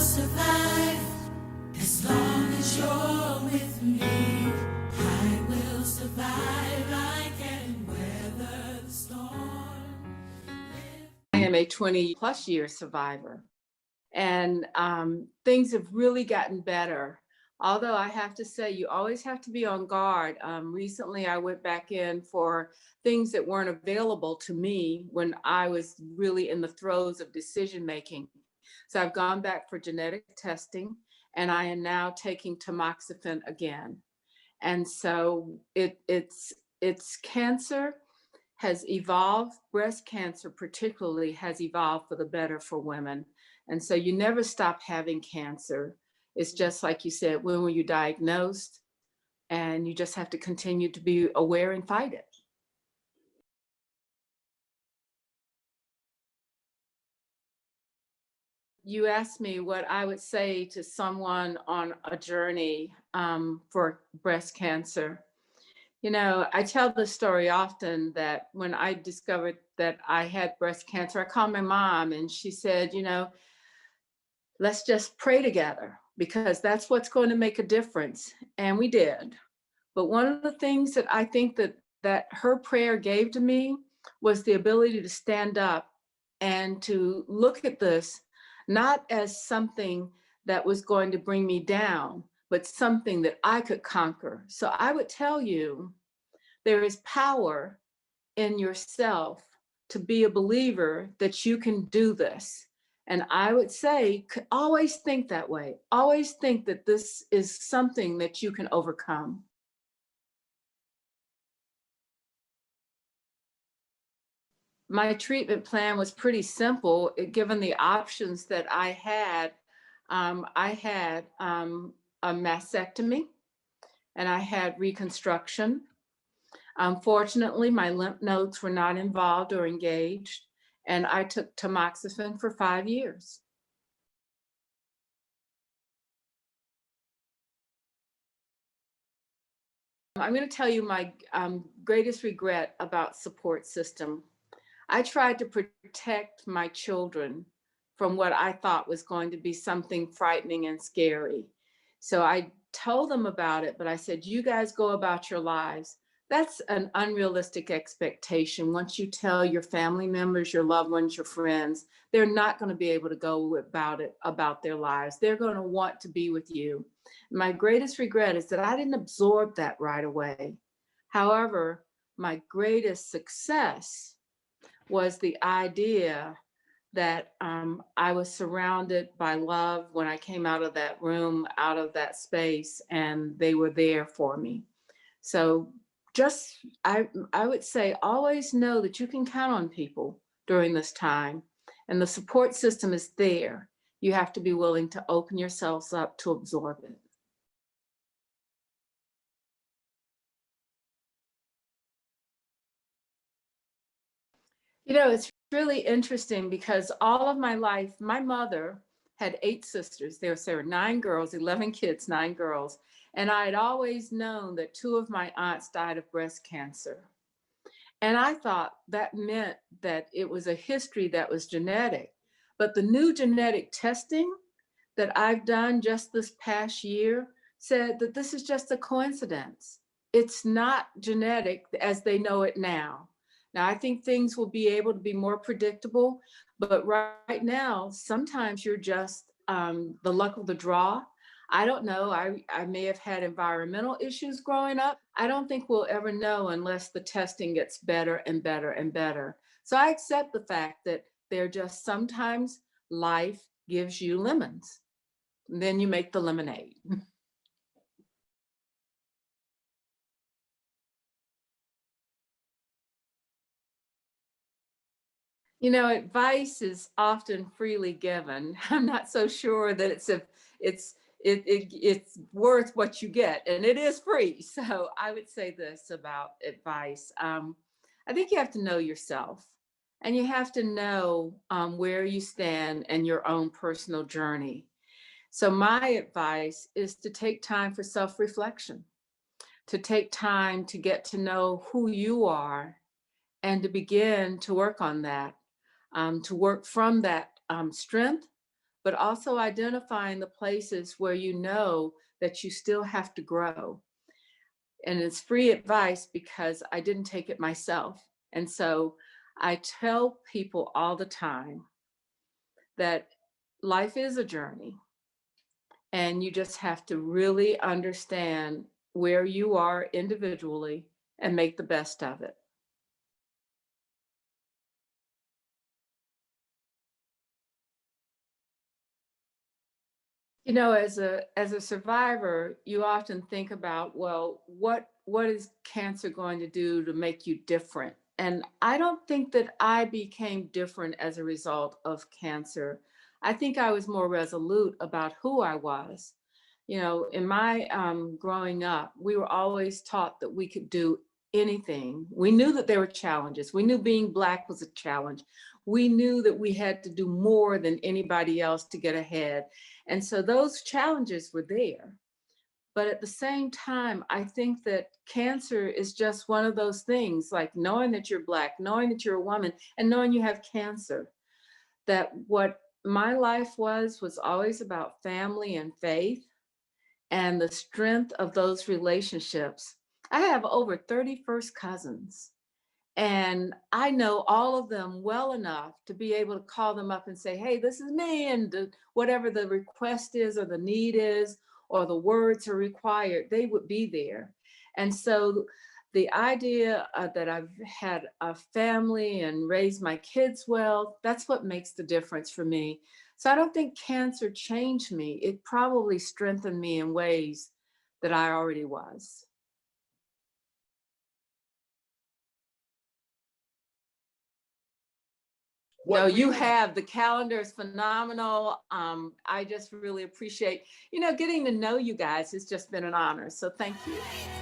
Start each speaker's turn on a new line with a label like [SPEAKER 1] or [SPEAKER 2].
[SPEAKER 1] survive as long as you're with me. I will survive. I can weather the storm.
[SPEAKER 2] I am a 20 plus year survivor, and things have really gotten better. Although I have to say, you always have to be on guard. Recently, I went back in for things that weren't available to me when I was really in the throes of decision making. So I've gone back for genetic testing, and I am now taking tamoxifen again. And so it's cancer has evolved, breast cancer particularly has evolved for the better for women. And so you never stop having cancer. It's just like you said, when were you diagnosed? And you just have to continue to be aware and fight it. You asked me what I would say to someone on a journey for breast cancer. You know, I tell the story often that when I discovered that I had breast cancer, I called my mom and she said, you know, let's just pray together because that's what's going to make a difference. And we did. But one of the things that I think that her prayer gave to me was the ability to stand up and to look at this not as something that was going to bring me down, but something that I could conquer. So I would tell you there is power in yourself to be a believer that you can do this. And I would say, always think that way. Always think that this is something that you can overcome. My treatment plan was pretty simple. Given the options that I had a mastectomy and I had reconstruction. Unfortunately, my lymph nodes were not involved or engaged, and I took tamoxifen for 5 years. I'm going to tell you my greatest regret about support system. I tried to protect my children from what I thought was going to be something frightening and scary. So I told them about it, but I said, you guys go about your lives. That's an unrealistic expectation. Once you tell your family members, your loved ones, your friends, they're not going to be able to go about their lives. They're going to want to be with you. My greatest regret is that I didn't absorb that right away. However, my greatest success was the idea that I was surrounded by love when I came out of that room, out of that space, and they were there for me. So just, I would say, always know that you can count on people during this time, and the support system is there. You have to be willing to open yourselves up to absorb it. You know, it's really interesting because all of my life, my mother had 8 sisters. There were 9 girls, 11 kids, 9 girls. And I had always known that 2 of my aunts died of breast cancer. And I thought that meant that it was a history that was genetic. But the new genetic testing that I've done just this past year said that this is just a coincidence. It's not genetic as they know it now. Now, I think things will be able to be more predictable, but right now, sometimes you're just the luck of the draw. I don't know. I may have had environmental issues growing up. I don't think we'll ever know unless the testing gets better and better and better. So I accept the fact that they're just sometimes life gives you lemons. And then you make the lemonade. You know, advice is often freely given. I'm not so sure that it's worth what you get, and it is free. So I would say this about advice. I think you have to know yourself, and you have to know where you stand and your own personal journey. So my advice is to take time for self-reflection, to take time to get to know who you are and to begin to work on that, to work from that strength, but also identifying the places where you know that you still have to grow. And it's free advice because I didn't take it myself. And so I tell people all the time that life is a journey, and you just have to really understand where you are individually and make the best of it. You know, as a survivor, you often think about, well, what is cancer going to do to make you different? And I don't think that I became different as a result of cancer. I think I was more resolute about who I was. You know, in my growing up, we were always taught that we could do anything. We knew that there were challenges. We knew being Black was a challenge. We knew that we had to do more than anybody else to get ahead. And so those challenges were there. But at the same time, I think that cancer is just one of those things, like knowing that you're Black, knowing that you're a woman, and knowing you have cancer. That what my life was always about family and faith and the strength of those relationships. I have over 30 first cousins, and I know all of them well enough to be able to call them up and say, hey, this is me, and whatever the request is or the need is or the words are required, they would be there. And so the idea that I've had a family and raised my kids well, that's what makes the difference for me. So I don't think cancer changed me. It probably strengthened me in ways that I already was. No, you have. The calendar is phenomenal. I just really appreciate, getting to know you guys. It's just been an honor. So thank you.